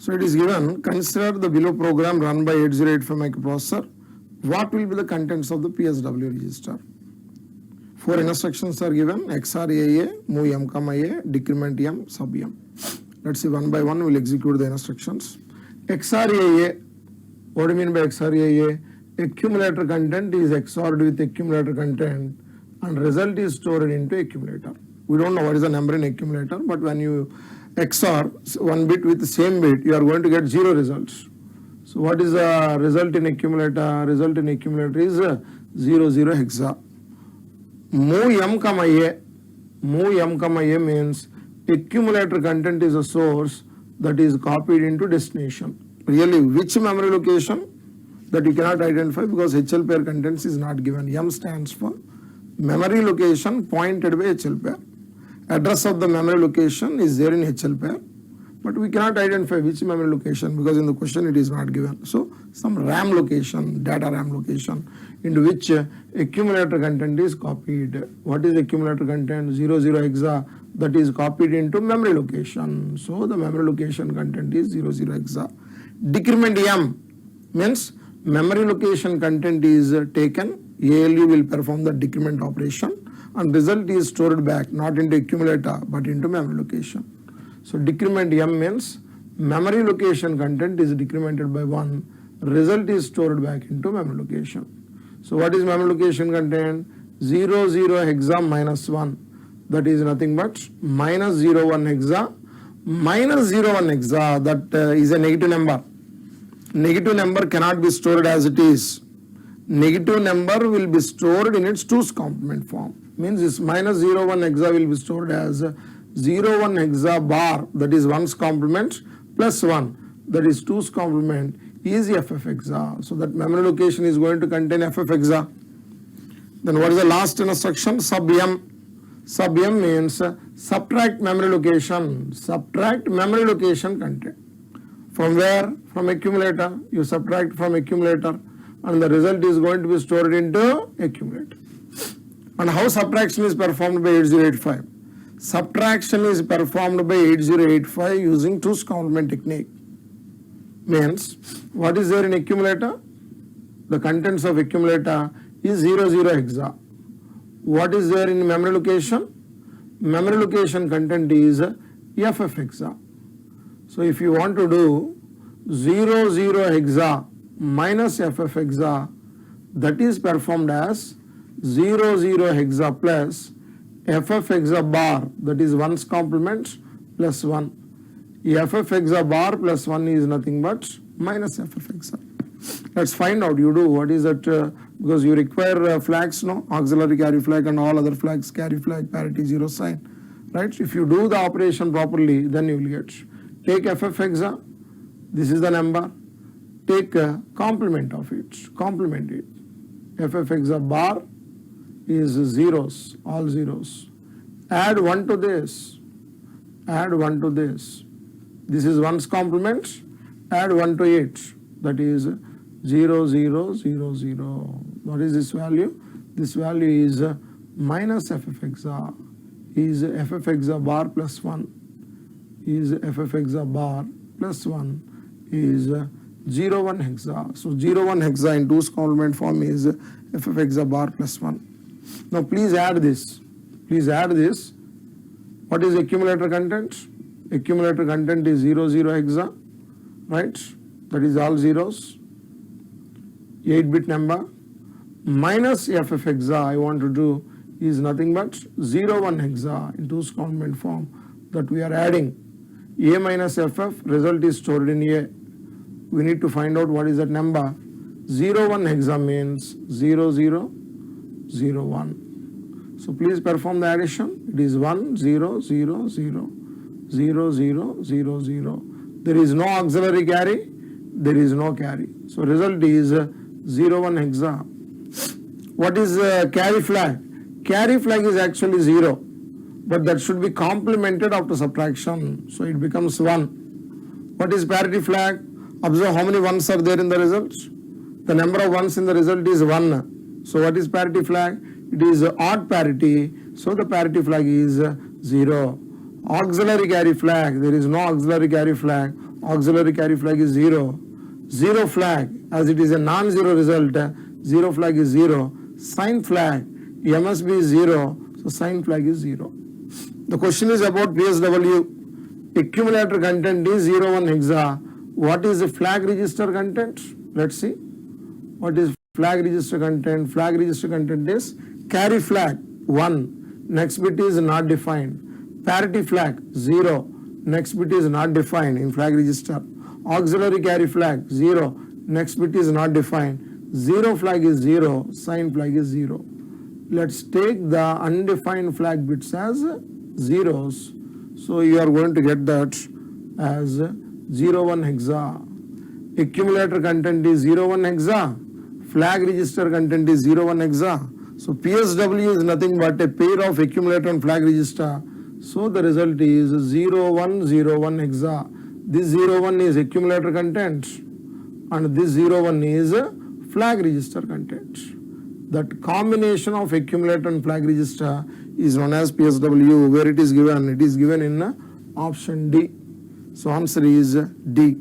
So it is given, consider the below program run by 8085 microprocessor. What will be the contents of the PSW register? 4 instructions are given: XOR AA, move M, A, decrement M, sub M. Let's see one by one, we will execute the instructions. XOR AA, what do you mean by XOR AA? Accumulator content is XORed with accumulator content and result is stored into accumulator. We don't know what is the number in accumulator, but when you XOR one bit with the same bit, you are going to get 0 results. So what is the result in accumulator? Result in accumulator is 0, 0 hexa. Move M, A. Move M, A means accumulator content is a source that is copied into destination. Really, which memory location? That you cannot identify because HL pair contents is not given. M stands for memory location pointed by HL pair. Address of the memory location is there in HL pair, but we cannot identify which memory location because in the question it is not given. So some RAM location, data RAM location, into which accumulator content is copied. What is accumulator content? 00 hexa, that is copied into memory location. So the memory location content is 00 hexa. Decrement M means memory location content is taken. ALU will perform the decrement operation and result is stored back not into accumulator but into memory location. So decrement M means memory location content is decremented by 1, result is stored back into memory location. So what is memory location content? 00 hexa minus 1, that is nothing but minus 01 hexa. Minus 01 hexa, that is a negative number. Negative number cannot be stored as it is. Negative number will be stored in its 2's complement form. Means this minus 01 hexa will be stored as 01 hexa bar, that is 1's complement, plus 1, that is 2's complement, is FF hexa. So that memory location is going to contain FF hexa. Then what is the last instruction? Sub M. Sub M means subtract memory location. Subtract memory location content. From where? From accumulator. You subtract from accumulator and the result is going to be stored into accumulator. And how subtraction is performed by 8085? Subtraction is performed by 8085 using 2's complement technique. Means, what is there in accumulator? The contents of accumulator is 00 hexa. What is there in memory location? Memory location content is FF hexa. So if you want to do 00 hexa minus FF hexa, that is performed as 00 hexa plus FF hexa bar, that is 1's complement plus 1. FF hexa bar plus 1 is nothing but minus FF hexa. Let's find out. You do what is that, because you require flags, no? Auxiliary carry flag and all other flags, carry flag, parity, 0 sign. Right? If you do the operation properly, then you will get. Take FF hexa, this is the number. Take a complement of it, complement it. FF hexa bar is zeros, all zeros. Add 1 to this, add 1 to this. This is 1's complement, add 1 to it, that is 0, 0, 0, 0. What is this value? This value is minus FF hexa, is FF hexa bar plus 1, is FF hexa bar plus 1 is 01 hexa. So 01 hexa in 2's complement form is FF hexa bar plus 1. Now please add this. Please add this. What is accumulator content? Accumulator content is 00 hexa, right? That is all zeros. 8-bit number. Minus FF hexa I want to do is nothing but 01 hexa in 2's complement form that we are adding. A minus FF, result is stored in A. We need to find out what is that number. 01 hexa means 0001. So please perform the addition. It is 1 0 0 0 0 0 0 0. There is no auxiliary carry. There is no carry. So result is 01 hexa. What is carry flag? Carry flag is actually 0, but that should be complemented after subtraction. So it becomes 1. What is parity flag? Observe how many ones are there in the result. The number of ones in the result is 1. So what is parity flag? It is odd parity. So the parity flag is 0. Auxiliary carry flag. There is no auxiliary carry flag. auxiliary carry flag is 0. 0 flag, as it is a non-zero result, 0 flag is 0. Sign flag, MSB is 0, so sign flag is 0. The question is about PSW. Accumulator content is 01 hexa. What is the flag register content? Let's see. What is flag register content? Flag register content is carry flag 1. Next bit is not defined. Parity flag 0. Next bit is not defined in flag register. Auxiliary carry flag 0. Next bit is not defined. 0 flag is 0. Sign flag is 0. Let's take the undefined flag bits as zeros. So you are going to get that as 01 hexa. Accumulator content is 01 hexa. Flag register content is 01 hexa. So PSW is nothing but a pair of accumulator and flag register. So the result is 0101 hexa. This 01 is accumulator content and this 01 is flag register content. That combination of accumulator and flag register is known as PSW. Where it is given? It is given in option D. So answer is D.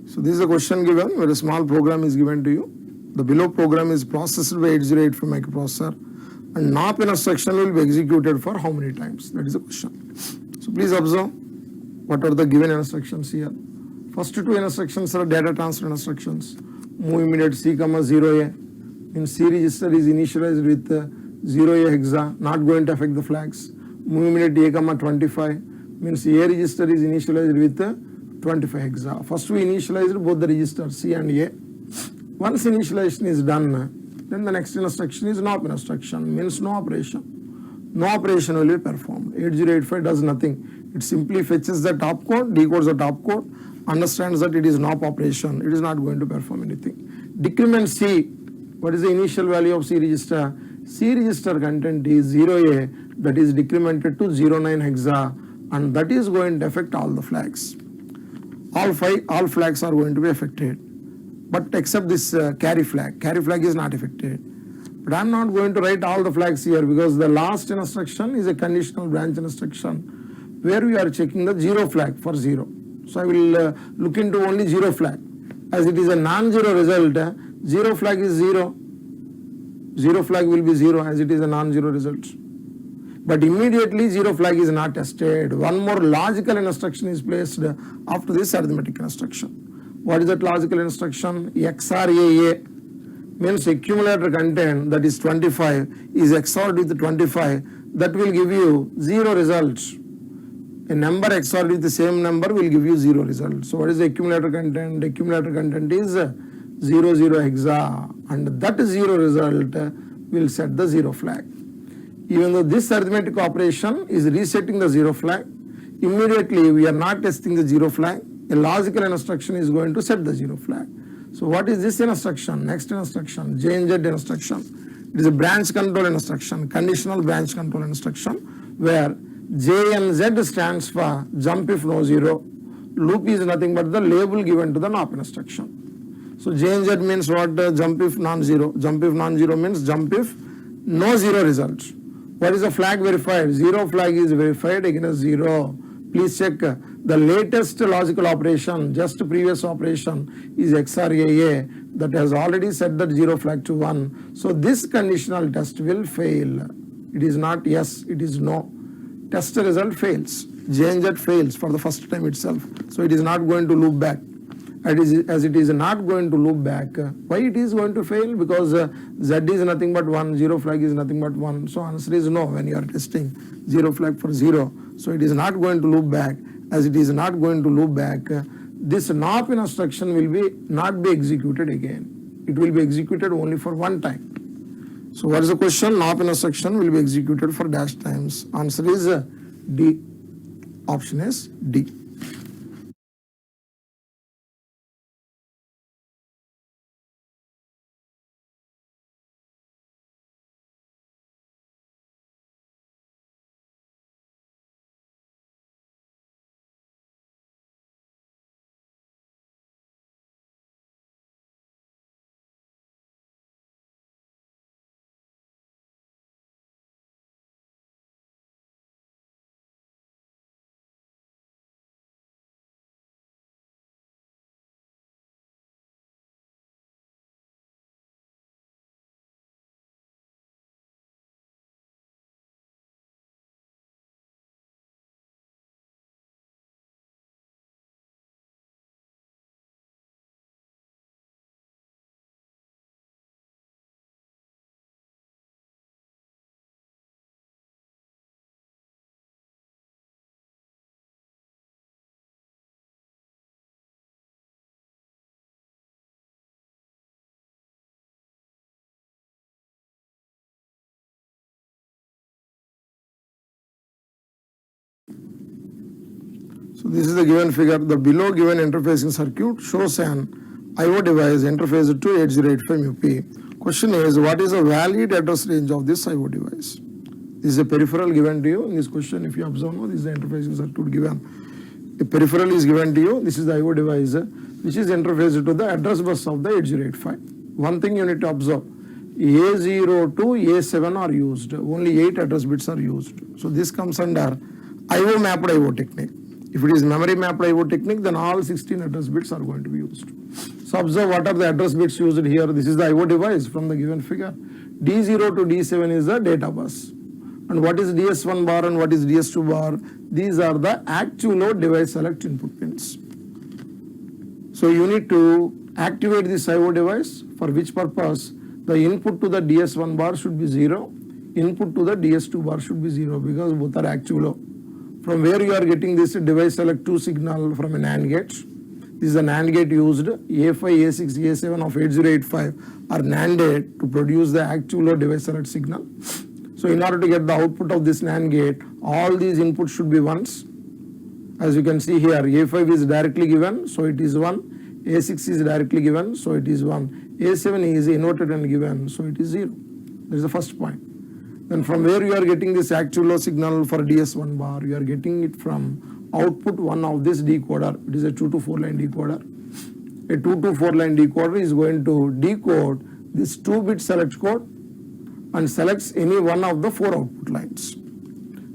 So this is a question given where a small program is given to you. The below program is processed by 8085 microprocessor and NOP instruction will be executed for how many times? That is the question. So please observe what are the given instructions here. First two instructions are data transfer instructions. Move immediate C, 0A. In C register is initialized with 0A hexa, not going to affect the flags. Move immediate A, 25 means A register is initialized with 25 hexa. First we initialized both the registers C and A. Once initialization is done, then the next instruction is NOP instruction, means no operation. No operation will be performed. 8085 does nothing. It simply fetches the top code, decodes the top code, understands that it is NOP operation. It is not going to perform anything. Decrement C, what is the initial value of C register? C register content is 0A, that is decremented to 09 hexa, and that is going to affect all the flags. All flags are going to be affected, but except this carry flag. Carry flag is not affected. But I am not going to write all the flags here because the last instruction is a conditional branch instruction where we are checking the 0 flag for 0. So I will look into only 0 flag. As it is a non-zero result, 0 flag is 0. 0 flag will be 0 as it is a non-zero result. But immediately 0 flag is not tested. One more logical instruction is placed after this arithmetic instruction. What is that logical instruction? XRAA means accumulator content, that is 25, is XORed with 25. That will give you 0 results. A number XORed with the same number will give you 0 results. So what is the accumulator content? Accumulator content is 00 hexa, and that 0 result will set the 0 flag. Even though this arithmetic operation is resetting the 0 flag, immediately we are not testing the 0 flag. A logical instruction is going to set the 0 flag. So what is this instruction? Next instruction, JNZ instruction. It is a branch control instruction, conditional branch control instruction, where JNZ stands for jump if no 0. Loop is nothing but the label given to the NOP instruction. So JNZ means what? Jump if non-zero. Jump if non-zero means jump if no 0 results. What is the flag verified? 0 flag is verified against 0. Please check The latest logical operation, just previous operation, is XRAA that has already set that 0 flag to 1. So this conditional test will fail. It is not yes, it is no. Test result fails. JNZ fails for the first time itself. So it is not going to loop back. As it is not going to loop back. Why it is going to fail? Because Z is nothing but 1, 0 flag is nothing but 1. So answer is no when you are testing 0 flag for 0. So it is not going to loop back. As it is not going to loop back, this NOP instruction will not be executed again. It will be executed only for one time. So what is the question? NOP instruction will be executed for dash times. Answer is D. Option is D. So this is the given figure. The below given interfacing circuit shows an I/O device interfaced to 8085 MIPI. Question is, what is the valid address range of this I/O device? This is a peripheral given to you. In this question, if you observe, this is the interfacing circuit given. A peripheral is given to you. This is the I/O device which is interfaced to the address bus of the 8085. One thing you need to observe. A0 to A7 are used. Only 8 address bits are used. So this comes under I/O mapped I/O technique. If it is memory mapped I/O technique, then all 16 address bits are going to be used. So observe what are the address bits used here. This is the I/O device from the given figure. D0 to D7 is the data bus. And what is DS1 bar and what is DS2 bar? These are the actual load device select input pins. So you need to activate this I/O device, for which purpose the input to the DS1 bar should be 0, input to the DS2 bar should be 0, because both are actual low. From where you are getting this device select 2 signal from a NAND gate. This is a NAND gate used. A5, A6, A7 of 8085 are NANDed to produce the actual load device select signal. So in order to get the output of this NAND gate, all these inputs should be ones. As you can see here, A5 is directly given, so it is 1. A6 is directly given, so it is 1. A7 is inverted and given, so it is 0. That is the first point. Then from where you are getting this actual low signal for DS1 bar, you are getting it from output 1 of this decoder. It is a 2 to 4 line decoder. A 2 to 4 line decoder is going to decode this 2-bit select code and selects any one of the 4 output lines.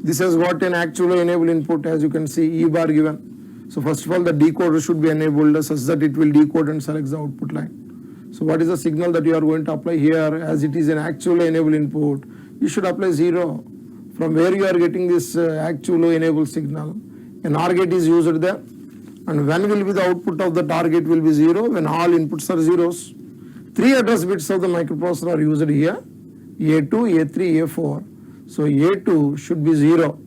This has got an actual enable input, as you can see, E bar given. So first of all, the decoder should be enabled such that it will decode and select the output line. So what is the signal that you are going to apply here? As it is an actual enable input, you should apply 0. From where you are getting this actual enable signal, an OR gate is used there. And when will be the output of the target will be 0? When all inputs are zeros. 3 address bits of the microprocessor are used here. A2, A3, A4. So A2 should be 0.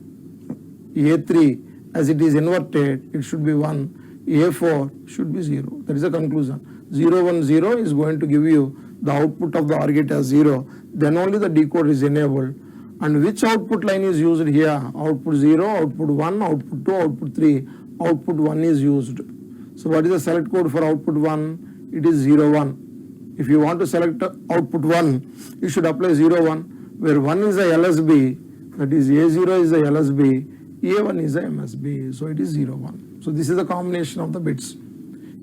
A3, as it is inverted, it should be 1. A4 should be 0. That is the conclusion. 0, 1, 0 is going to give you the output of the OR gate as 0. Then only the decoder is enabled. And which output line is used here? Output 0, output 1, output 2, output 3. Output 1 is used. So what is the select code for output 1? It is 0, 1. If you want to select output 1, you should apply 0, 1, where 1 is a LSB, that is A0 is a LSB, A1 is a MSB, so it is 0, 1. So this is the combination of the bits.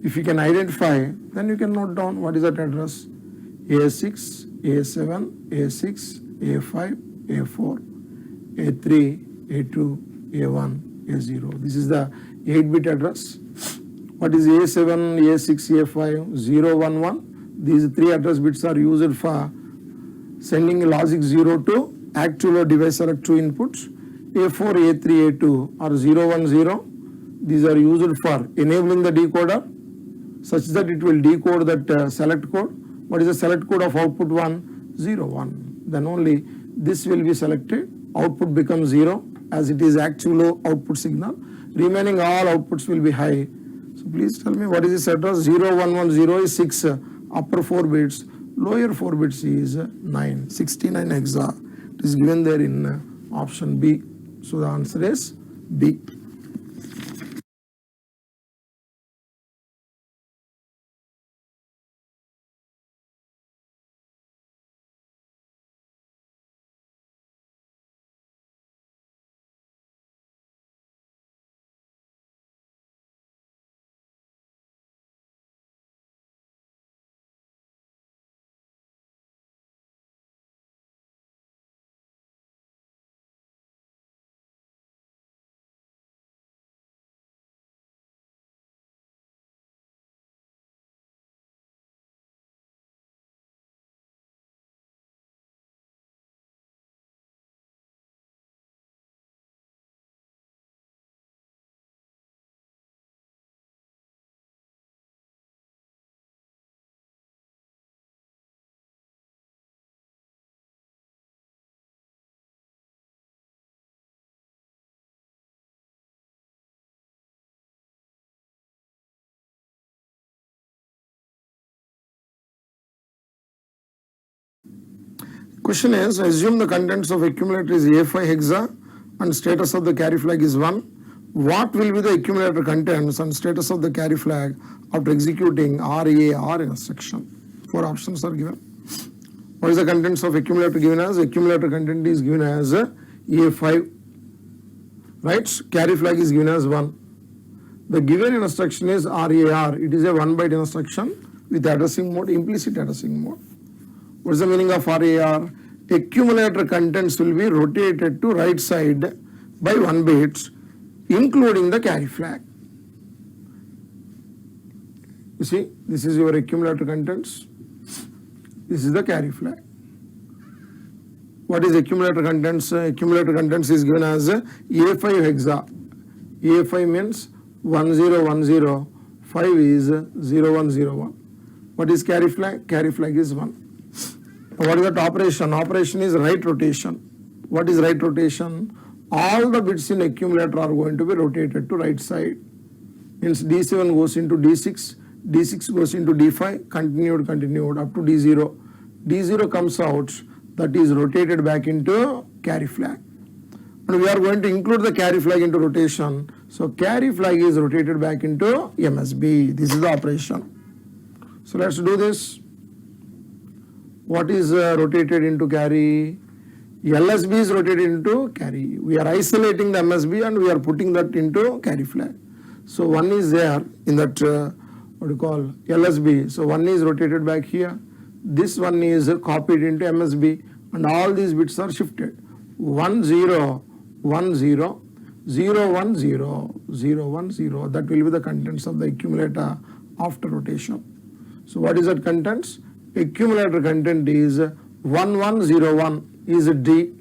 If you can identify, then you can note down what is that address. A6, A7, A6, A5, A4, A3, A2, A1, A0. This is the 8-bit address. What is A7, A6, A5, 0, 1, 1? These three address bits are used for sending logic 0 to actual or device select 2 inputs. A4, A3, A2 are 0, 1, 0. These are used for enabling the decoder such that it will decode that select code. What is the select code of output 1? 0, 1. Then only this will be selected. Output becomes 0 as it is actual output signal. Remaining all outputs will be high. So please tell me what is this address? 0, 1, 1, 0 is 6 upper 4 bits. Lower 4 bits is 9. 69 hexa. It is given there in option B. So the answer is B. Question is, assume the contents of accumulator is A5 hexa and status of the carry flag is 1. What will be the accumulator contents and status of the carry flag after executing RAR instruction? 4 options are given. What is the contents of accumulator given as? Accumulator content is given as A5, right? Carry flag is given as 1. The given instruction is RAR. It is a 1-byte instruction with addressing mode, implicit addressing mode. What is the meaning of RAR? Accumulator contents will be rotated to right side by 1 bit, including the carry flag. You see, this is your accumulator contents. This is the carry flag. What is accumulator contents? Accumulator contents is given as A5 hexa. A5 means 1010, 5 is 0101. What is carry flag? Carry flag is 1. What is that operation? Operation is right rotation. What is right rotation? All the bits in accumulator are going to be rotated to right side. Means D7 goes into D6, D6 goes into D5, continued up to D0. D0 comes out, that is rotated back into carry flag. And we are going to include the carry flag into rotation. So carry flag is rotated back into MSB. This is the operation. So let's do this. What is rotated into carry? LSB is rotated into carry. We are isolating the MSB and we are putting that into carry flag. So one is there in that what do you call LSB. So one is rotated back here. This one is copied into MSB and all these bits are shifted. 1 0 1 0 0 1 0 0 1 0. That will be the contents of the accumulator after rotation. So what is that contents? Accumulator content is 1101 is D,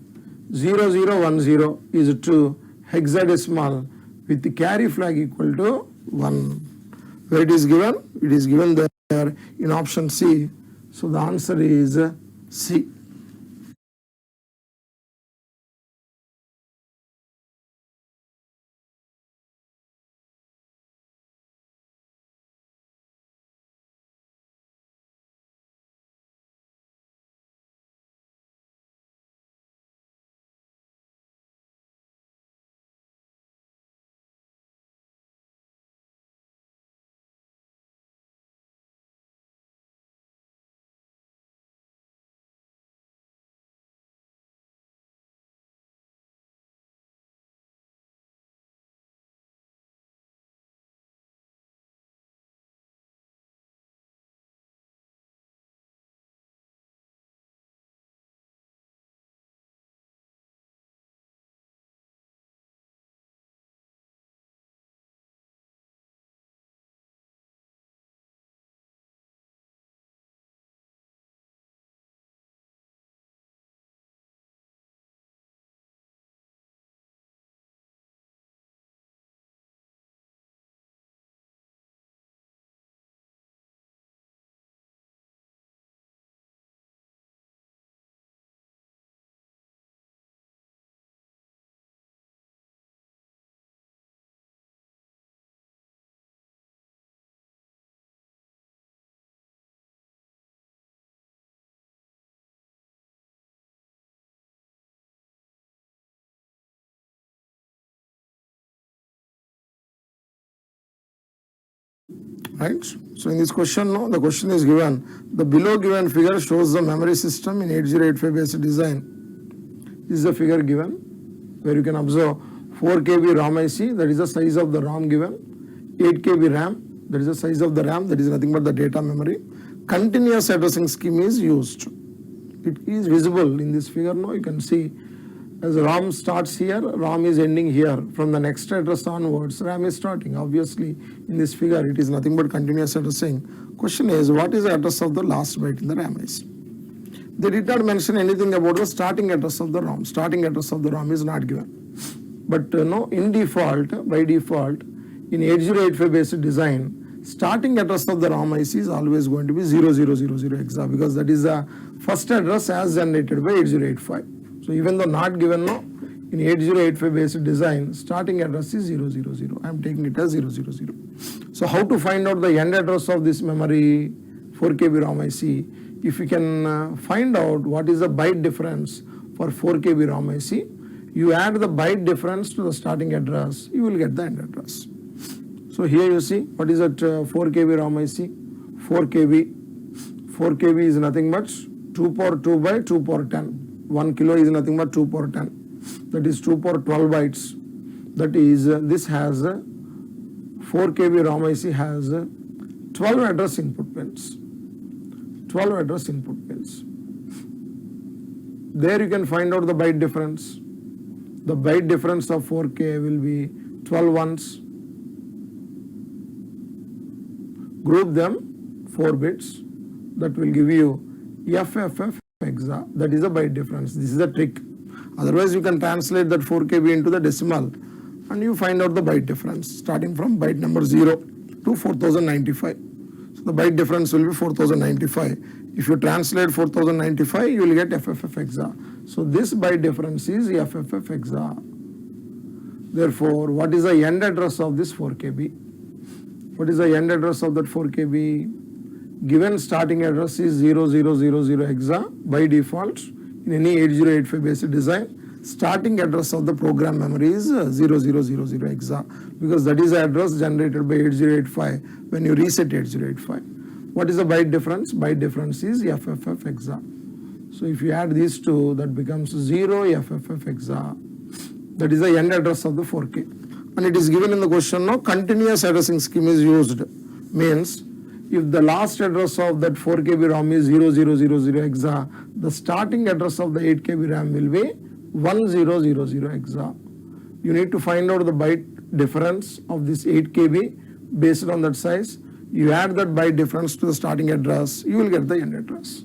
0010 is 2 hexadecimal with the carry flag equal to 1. Where it is given? It is given there in option C. So the answer is C. right? So in this question, no, the question is given, the below given figure shows the memory system in 8085 based design. This is the figure given, where you can observe 4 KB ROM IC, that is the size of the ROM given, 8 KB RAM, that is the size of the RAM, that is nothing but the data memory. Continuous addressing scheme is used. It is visible in this figure now, you can see as ROM starts here, ROM is ending here. From the next address onwards, RAM is starting. Obviously, in this figure, it is nothing but continuous addressing. Question is, what is the address of the last byte in the RAM IC? They did not mention anything about the starting address of the ROM. Starting address of the ROM is not given. But no, in default, by default, in 8085 based design, starting address of the ROM IC is always going to be 0000 hexa, because that is the first address as generated by 8085. So even though not given, no, in 8085 based design, starting address is 000. I am taking it as 000. So how to find out the end address of this memory 4 KB ROM IC? If you can find out what is the byte difference for 4 KB ROM IC, you add the byte difference to the starting address, you will get the end address. So here you see, what is that 4 KB ROM IC? 4 KB. 4 KB is nothing but 2 power 2 by 2 power 10. 1 kilo is nothing but 2 power 10. That is 2 power 12 bytes. That is, this has 4 KB ROM IC has 12 address input pins. 12 address input pins. There you can find out the byte difference. The byte difference of 4K will be 12 ones. Group them 4 bits. That will give you FFF hexa. That is the byte difference. This is the trick. Otherwise, you can translate that 4 KB into the decimal and you find out the byte difference starting from byte number 0 to 4095. So the byte difference will be 4095. If you translate 4095, you will get FFF hexa. So this byte difference is FFF hexa. Therefore, what is the end address of this 4 KB? What is the end address of that 4 KB? Given starting address is 0000 hexa by default in any 8085 based design. Starting address of the program memory is 0000 hexa, because that is the address generated by 8085 when you reset 8085. What is the byte difference? Byte difference is FFF hexa. So if you add these two, that becomes 0 FFF hexa. That is the end address of the 4K. And it is given in the question now, continuous addressing scheme is used. Means, if the last address of that 4 KB ROM is 0000 hexa, the starting address of the 8 KB RAM will be 1000 hexa. You need to find out the byte difference of this 8 KB based on that size. You add that byte difference to the starting address, you will get the end address.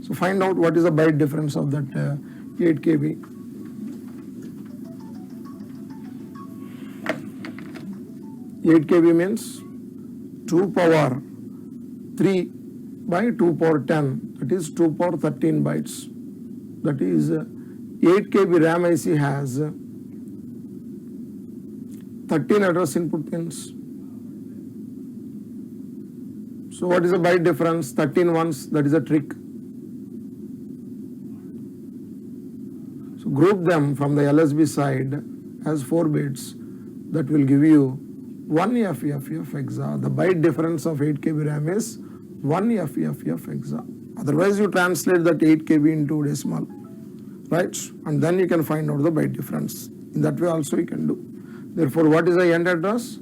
So find out what is the byte difference of that 8 KB. Eight KB means 2 power 3 by 2 power 10, that is 2 power 13 bytes. That is 8 KB RAM IC has 13 address input pins. So what is the byte difference? 13 ones, that is a trick. So group them from the LSB side as 4 bits. That will give you 1 FFF hexa. The byte difference of 8 KB RAM is 1 FFF hexa. Otherwise, you translate that 8 KB into decimal, right? And then you can find out the byte difference. In that way also you can do. Therefore, what is the end address?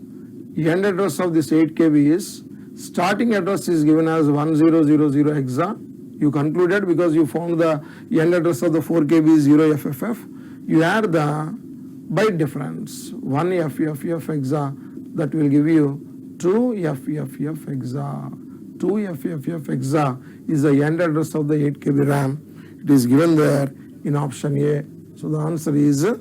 The end address of this 8 KB is, starting address is given as 1000 hexa. You concluded because you found the end address of the 4 KB is 0 FFF. You add the byte difference, 1 FFF hexa. That will give you 2 FFF hexa. 2 FFF hexa is the end address of the 8 KB RAM. It is given there in option A. So the answer is A.